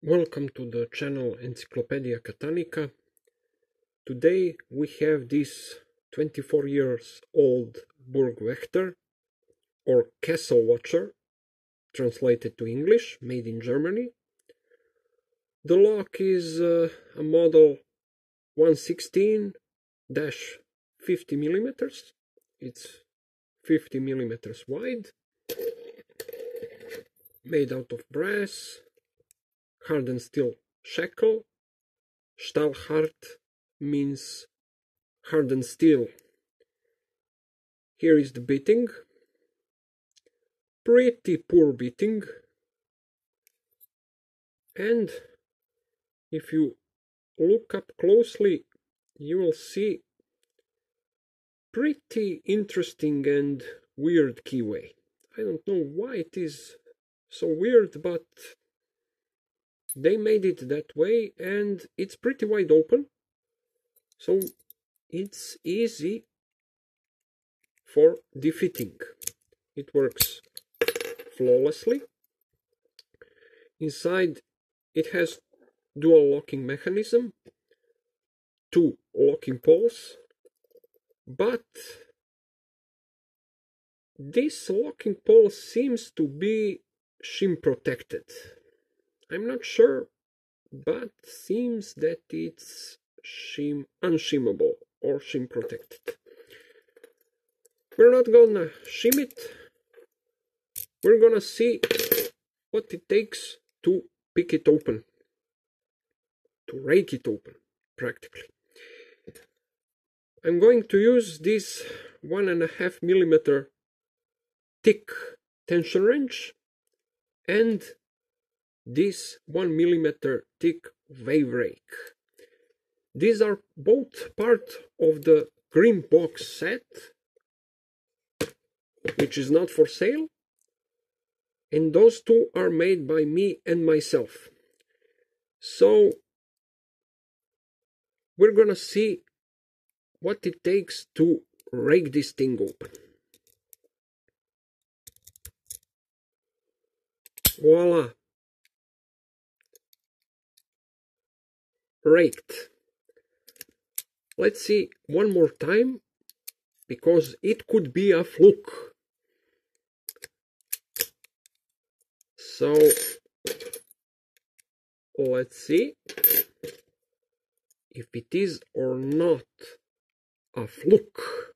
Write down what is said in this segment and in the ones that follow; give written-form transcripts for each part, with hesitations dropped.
Welcome to the channel Encyclopedia Catanica. Today we have this 24 years old Burgwächter or Castle Watcher, translated to English, made in Germany. The lock is a model 116-50 millimeters. It's 50 millimeters wide, made out of brass, hardened steel shackle. Stahlhart means hardened steel. Here is the bitting. Pretty poor bitting. And if you look up closely, you will see pretty interesting and weird keyway. I don't know why it is so weird, but they made it that way, and it's pretty wide open, so it's easy for defitting. It works flawlessly. Inside it has dual locking mechanism, 2 locking poles, but this locking pole seems to be shim protected. I'm not sure, but seems that it's unshimmable or shim protected. We're not gonna shim it. We're gonna see what it takes to pick it open, to rake it open, practically. I'm going to use this 1.5 millimeter thick tension wrench and this 1 millimeter thick wave rake. These are both part of the green box set, which is not for sale, and those two are made by me and myself. So we're gonna see what it takes to rake this thing open. Voila! Raked. Let's see one more time, because it could be a fluke. So let's see if it is or not a fluke.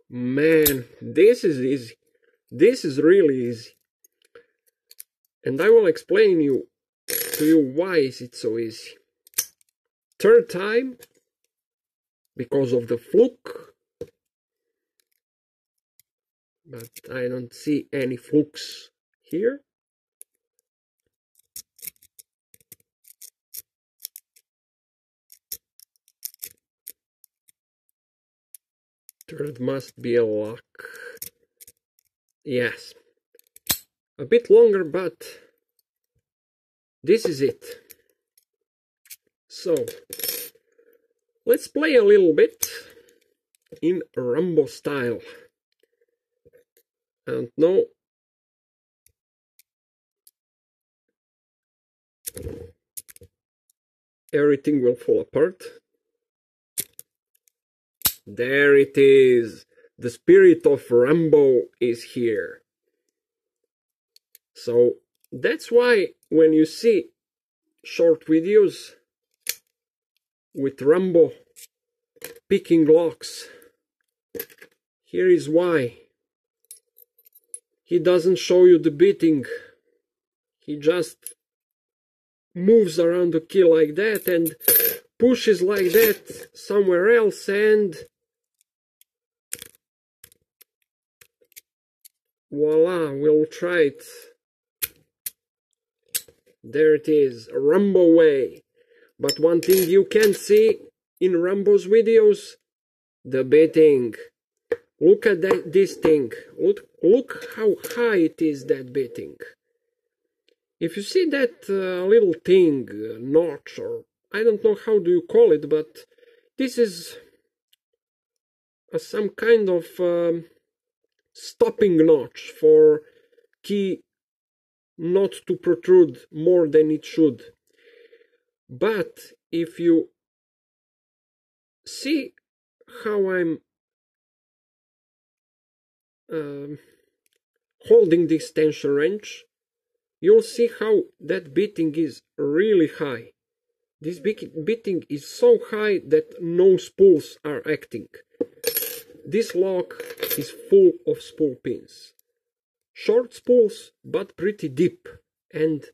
Man, this is easy. This is really easy. And I will explain to you why is it so easy. Third time, because of the fluke, but I don't see any flukes here. Third must be a luck. Yes. A bit longer, but this is it. So let's play a little bit in Rambo style. I don't know. Everything will fall apart. There it is. The spirit of Rambo is here. So that's why when you see short videos with Rambo picking locks, here is why. He doesn't show you the beating. He just moves around the key like that and pushes like that somewhere else, and voila, we'll try it. There it is, a Rambo way. But one thing you can see in Rambo's videos, the beating. Look at this thing. Look how high it is, that beating. If you see that little thing, notch, or I don't know how do you call it, but this is some kind of stopping notch for key not to protrude more than it should. But if you see how I'm holding this tension wrench, you'll see how that beating is really high. This beating is so high that no spools are acting. This lock is full of spool pins. Short spools, but pretty deep, and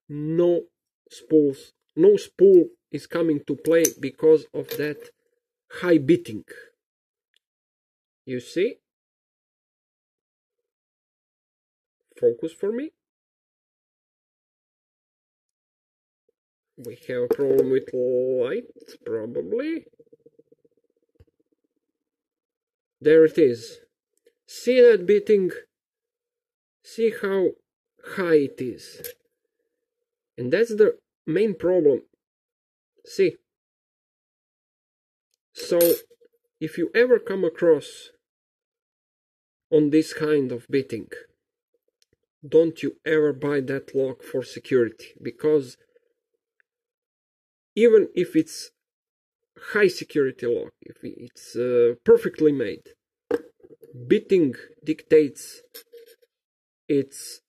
no spools. No spool is coming to play because of that high beating. You see? Focus for me. We have a problem with light, probably. There it is. See that beating? See how high it is. And that's the main problem. See? So, if you ever come across on this kind of beating, don't you ever buy that lock for security, because even if it's high security lock, if it's perfectly made, beating dictates its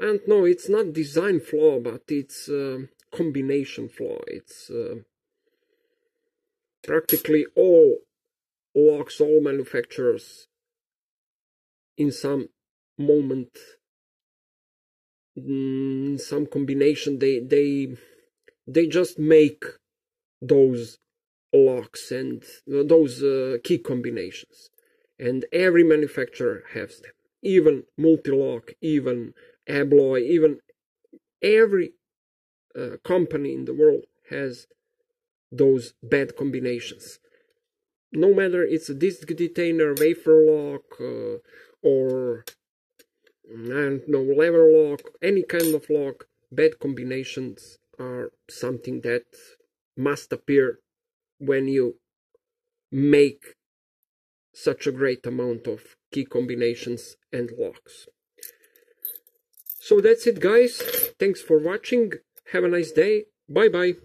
I don't know, it's not design flaw, but it's combination flaw. It's practically all locks, all manufacturers in some moment, some combination, they just make those locks and those key combinations, and every manufacturer has them, even multi-lock, even abloy, even every company in the world has those bad combinations. No matter it's a disc detainer, wafer lock, or I don't know, lever lock, any kind of lock, bad combinations are something that must appear when you make such a great amount of key combinations and locks. So that's it, guys. Thanks for watching. Have a nice day. Bye bye.